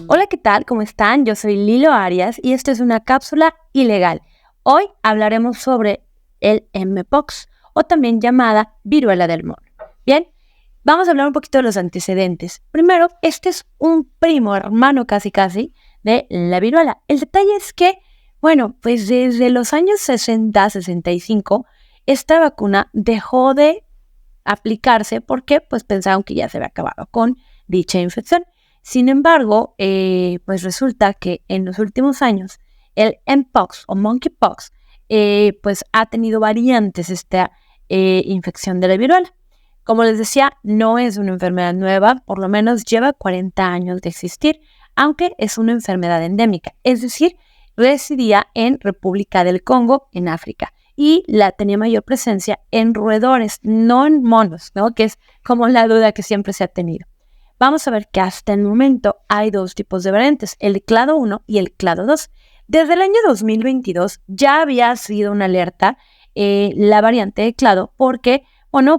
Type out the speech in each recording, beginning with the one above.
Hola, ¿qué tal? ¿Cómo están? Yo soy Lilo Arias y esto es una cápsula ilegal. Hoy hablaremos sobre el Mpox, o también llamada viruela del mono. Bien, vamos a hablar un poquito de los antecedentes. Primero, este es un primo hermano casi de la viruela. El detalle es que, pues desde los años 60-65, esta vacuna dejó de aplicarse porque pues pensaron que ya se había acabado con dicha infección. Sin embargo, pues resulta que en los últimos años el Mpox o Monkeypox pues ha tenido variantes esta infección de la viruela. Como les decía, no es una enfermedad nueva, por lo menos lleva 40 años de existir, aunque es una enfermedad endémica, es decir, residía en República del Congo, en África, y tenía mayor presencia en roedores, no en monos, ¿no? Que es como la duda que siempre se ha tenido. Vamos a ver que hasta el momento hay dos tipos de variantes, el clado 1 y el clado 2. Desde el año 2022 ya había sido una alerta la variante de clado porque,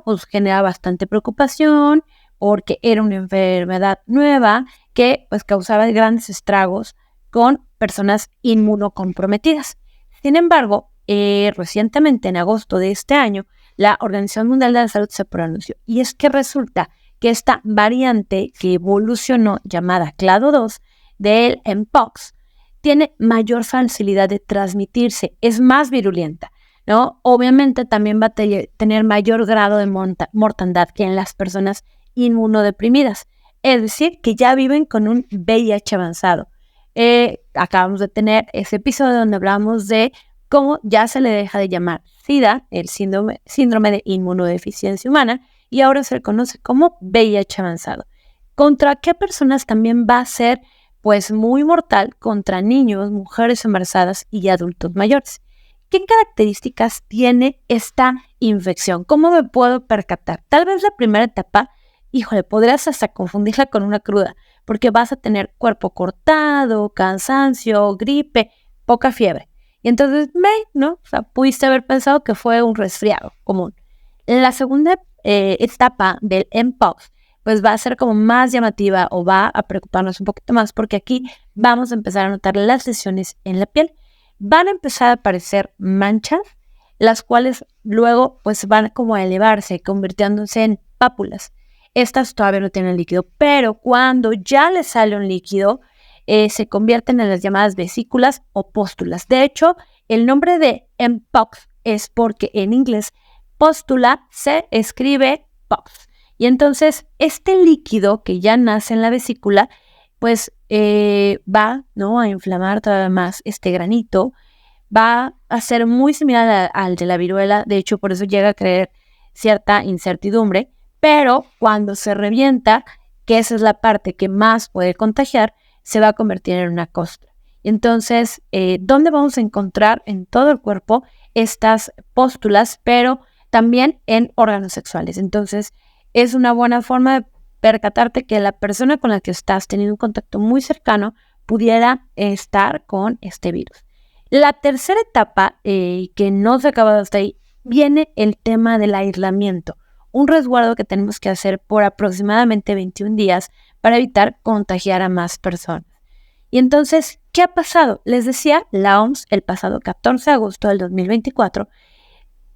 pues genera bastante preocupación, porque era una enfermedad nueva que pues causaba grandes estragos con personas inmunocomprometidas. Sin embargo, recientemente en agosto de este año, la Organización Mundial de la Salud se pronunció y es que resulta que esta variante que evolucionó llamada clado 2 del Mpox tiene mayor facilidad de transmitirse, es más virulenta, ¿no? Obviamente también va a tener mayor grado de mortandad que en las personas inmunodeprimidas, es decir, que ya viven con un VIH avanzado. Acabamos de tener ese episodio donde hablamos de cómo ya se le deja de llamar SIDA, el síndrome de inmunodeficiencia humana, y ahora se le conoce como VIH avanzado. ¿Contra qué personas también va a ser pues muy mortal? Contra niños, mujeres embarazadas y adultos mayores. ¿Qué características tiene esta infección? ¿Cómo me puedo percatar? Tal vez la primera etapa, podrías hasta confundirla con una cruda, porque vas a tener cuerpo cortado, cansancio, gripe, poca fiebre. Y entonces, ¿no? O sea, pudiste haber pensado que fue un resfriado común. La segunda etapa del Mpox, pues va a ser como más llamativa o va a preocuparnos un poquito más porque aquí vamos a empezar a notar las lesiones en la piel. Van a empezar a aparecer manchas, las cuales luego pues van como a elevarse, convirtiéndose en pápulas. Estas todavía no tienen líquido, pero cuando ya les sale un líquido, se convierten en las llamadas vesículas o pústulas. De hecho, el nombre de Mpox es porque en inglés póstula se escribe pox. Y entonces este líquido que ya nace en la vesícula, pues va, ¿no?, a inflamar todavía más este granito, va a ser muy similar al de la viruela, de hecho por eso llega a crear cierta incertidumbre, pero cuando se revienta, que esa es la parte que más puede contagiar, se va a convertir en una costra. Entonces, ¿dónde vamos a encontrar en todo el cuerpo estas póstulas? Pero también en órganos sexuales. Entonces, es una buena forma de percatarte que la persona con la que estás teniendo un contacto muy cercano pudiera estar con este virus. La tercera etapa, que no se ha acabado hasta ahí, viene el tema del aislamiento, un resguardo que tenemos que hacer por aproximadamente 21 días para evitar contagiar a más personas. Y entonces, ¿qué ha pasado? Les decía, la OMS el pasado 14 de agosto del 2024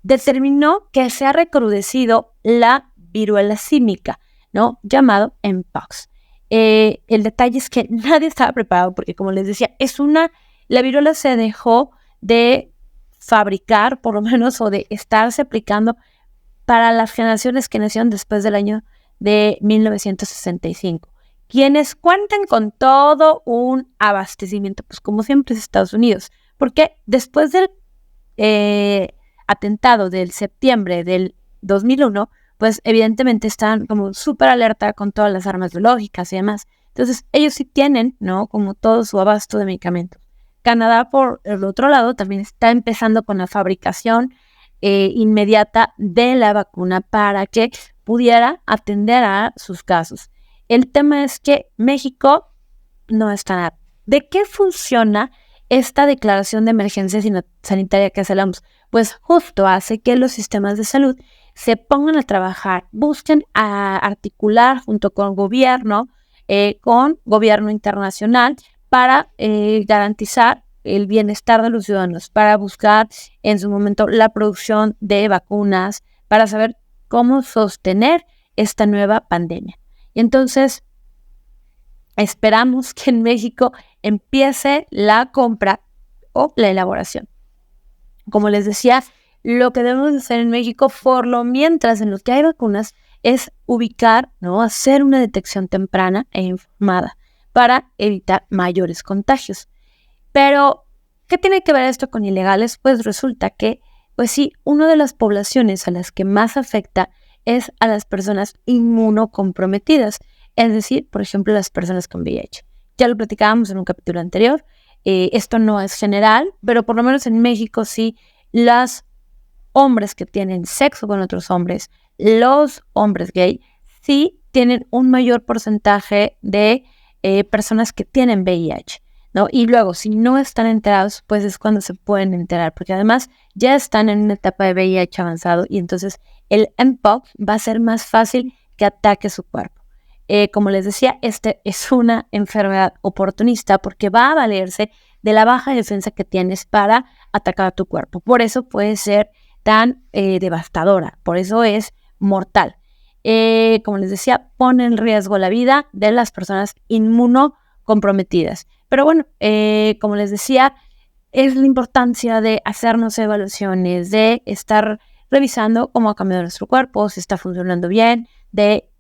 determinó que se ha recrudecido la viruela símica, ¿no?, llamado Mpox. El detalle es que nadie estaba preparado porque, como les decía, la viruela se dejó de fabricar, por lo menos, o de estarse aplicando para las generaciones que nacieron después del año de 1965. Quienes cuentan con todo un abastecimiento, pues como siempre es Estados Unidos, porque después del atentado del septiembre del 2001, pues evidentemente están como súper alerta con todas las armas biológicas y demás. Entonces ellos sí tienen, ¿no?, como todo su abasto de medicamentos. Canadá, por el otro lado, también está empezando con la fabricación inmediata de la vacuna para que pudiera atender a sus casos. El tema es que México no está nada. ¿De qué funciona esta declaración de emergencia sanitaria que hace la OMS, pues justo hace que los sistemas de salud se pongan a trabajar, busquen a articular junto con gobierno internacional para garantizar el bienestar de los ciudadanos, para buscar en su momento la producción de vacunas, para saber cómo sostener esta nueva pandemia. Y entonces, esperamos que en México empiece la compra o la elaboración. Como les decía, lo que debemos hacer en México, por lo mientras en lo que hay vacunas, es ubicar, ¿no? Hacer una detección temprana e informada para evitar mayores contagios. Pero, ¿qué tiene que ver esto con ilegales? Pues resulta que, pues sí, una de las poblaciones a las que más afecta es a las personas inmunocomprometidas, es decir, por ejemplo, las personas con VIH. Ya lo platicábamos en un capítulo anterior, esto no es general, pero por lo menos en México sí, los hombres que tienen sexo con otros hombres, los hombres gay, sí tienen un mayor porcentaje de personas que tienen VIH, ¿no? Y luego, si no están enterados, pues es cuando se pueden enterar, porque además ya están en una etapa de VIH avanzado y entonces el Mpox va a ser más fácil que ataque su cuerpo. Como les decía, este es una enfermedad oportunista porque va a valerse de la baja defensa que tienes para atacar a tu cuerpo. Por eso puede ser tan devastadora, por eso es mortal. Como les decía, pone en riesgo la vida de las personas inmunocomprometidas. Pero bueno, como les decía, es la importancia de hacernos evaluaciones, de estar revisando cómo ha cambiado nuestro cuerpo, si está funcionando bien, de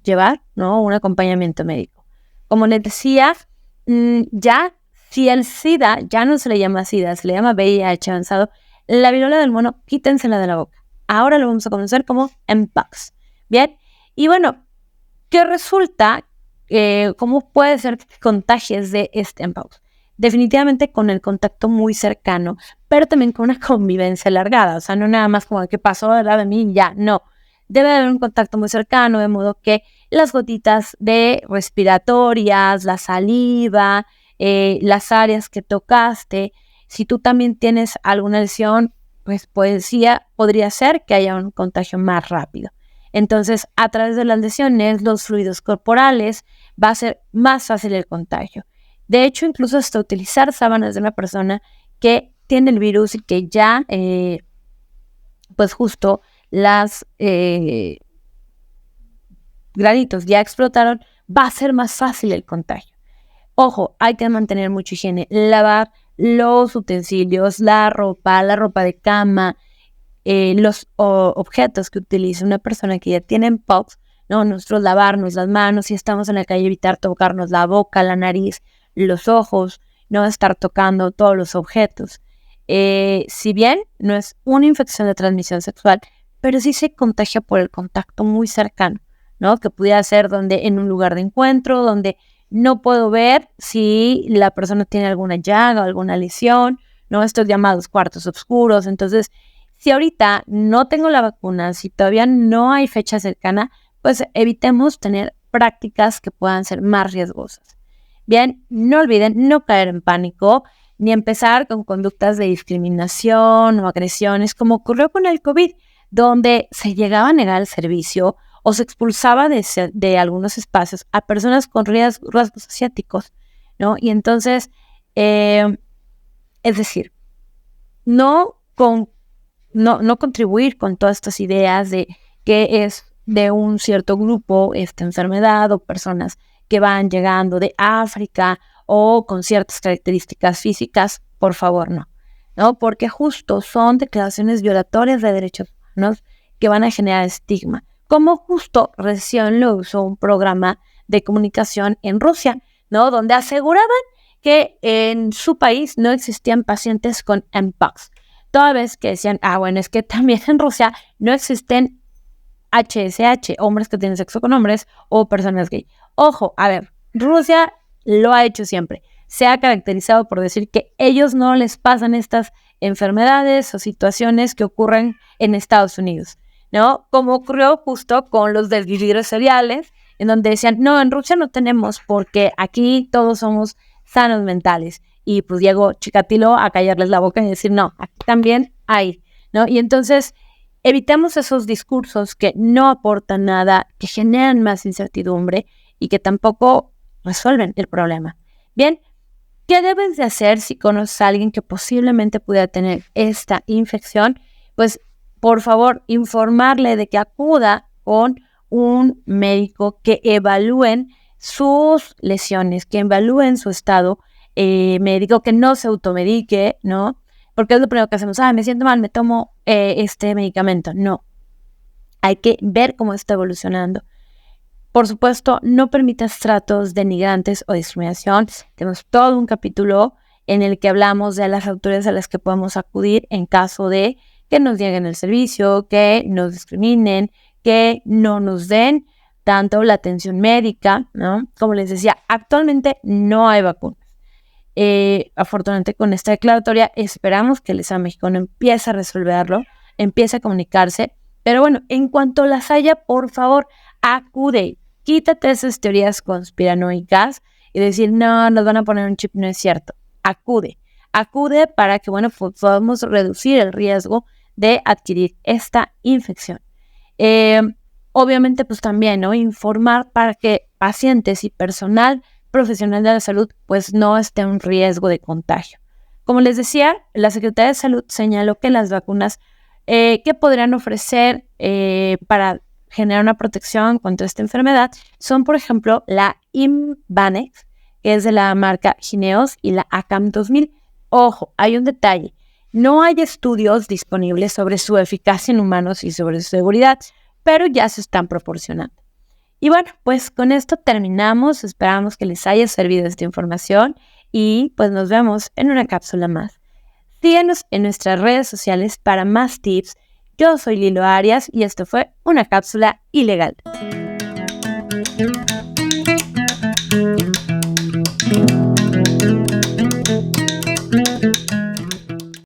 llevar, ¿no?, un acompañamiento médico. Como les decía, ya si el SIDA ya no se le llama SIDA, se le llama VIH avanzado, la viruela del mono, quítensela de la boca. Ahora lo vamos a conocer como Mpox. Bien, y bueno, ¿qué resulta? ¿Cómo puede ser que te contagies de este Mpox? Definitivamente con el contacto muy cercano, pero también con una convivencia alargada. O sea, no nada más como que pasó al lado de mí y ya, no. Debe haber un contacto muy cercano, de modo que las gotitas de respiratorias, la saliva, las áreas que tocaste, si tú también tienes alguna lesión, pues podría ser que haya un contagio más rápido. Entonces, a través de las lesiones, los fluidos corporales, va a ser más fácil el contagio. De hecho, incluso hasta utilizar sábanas de una persona que tiene el virus y que ya, pues justo las granitos ya explotaron, va a ser más fácil el contagio. Ojo, hay que mantener mucha higiene, lavar los utensilios, la ropa de cama, los objetos que utiliza una persona que ya tiene Mpox, ¿no? Nosotros lavarnos las manos, si estamos en la calle, evitar tocarnos la boca, la nariz, los ojos, no estar tocando todos los objetos. Si bien no es una infección de transmisión sexual, pero sí se contagia por el contacto muy cercano, ¿no? Que pudiera ser en un lugar de encuentro, donde no puedo ver si la persona tiene alguna llaga o alguna lesión, ¿no? Estos llamados cuartos oscuros. Entonces, si ahorita no tengo la vacuna, si todavía no hay fecha cercana, pues evitemos tener prácticas que puedan ser más riesgosas. Bien, no olviden no caer en pánico, ni empezar con conductas de discriminación o agresiones, como ocurrió con el COVID, donde se llegaba a negar el servicio o se expulsaba de algunos espacios a personas con rasgos asiáticos, ¿no? Y entonces, es decir, no contribuir con todas estas ideas de que es de un cierto grupo esta enfermedad o personas que van llegando de África o con ciertas características físicas, por favor, no, porque justo son declaraciones violatorias de derechos humanos que van a generar estigma, como justo recién lo usó un programa de comunicación en Rusia, ¿no? Donde aseguraban que en su país no existían pacientes con Mpox, toda vez que decían, bueno, es que también en Rusia no existen HSH, hombres que tienen sexo con hombres o personas gay. Ojo, a ver, Rusia lo ha hecho siempre. Se ha caracterizado por decir que ellos no les pasan estas enfermedades o situaciones que ocurren en Estados Unidos, ¿no? Como ocurrió justo con los desvirgidores cereales, en donde decían, no, en Rusia no tenemos porque aquí todos somos sanos mentales. y pues llegó Chikatilo a callarles la boca y decir, no, aquí también hay, ¿no? Y entonces evitamos esos discursos que no aportan nada, que generan más incertidumbre y que tampoco resuelven el problema. Bien, ¿qué debes de hacer si conoces a alguien que posiblemente pudiera tener esta infección? Pues, por favor, informarle de que acuda con un médico, que evalúen sus lesiones, que evalúen su estado médico, que no se automedique, ¿no? Porque es lo primero que hacemos. Me siento mal, me tomo este medicamento. No, hay que ver cómo está evolucionando. Por supuesto, no permitas tratos denigrantes o discriminación. Tenemos todo un capítulo en el que hablamos de las autoridades a las que podemos acudir en caso de que nos nieguen el servicio, que nos discriminen, que no nos den tanto la atención médica, ¿no? Como les decía, actualmente no hay vacunas. Afortunadamente, con esta declaratoria esperamos que el Estado mexicano empiece a resolverlo, empiece a comunicarse, pero bueno, en cuanto las haya, por favor, acude. Quítate esas teorías conspiranoicas y decir, no, nos van a poner un chip, no es cierto. Acude para que, bueno, podamos reducir el riesgo de adquirir esta infección. Obviamente, pues también, ¿no? Informar para que pacientes y personal profesional de la salud, pues no esté en riesgo de contagio. Como les decía, la Secretaría de Salud señaló que las vacunas que podrían ofrecer para generar una protección contra esta enfermedad son, por ejemplo, la Imvanex, que es de la marca Jynneos, y la ACAM 2000. Ojo, hay un detalle. No hay estudios disponibles sobre su eficacia en humanos y sobre su seguridad, pero ya se están proporcionando. Y bueno, pues con esto terminamos. Esperamos que les haya servido esta información y pues nos vemos en una cápsula más. Síguenos en nuestras redes sociales para más tips. Yo soy Lilo Arias y esto fue una cápsula ilegal.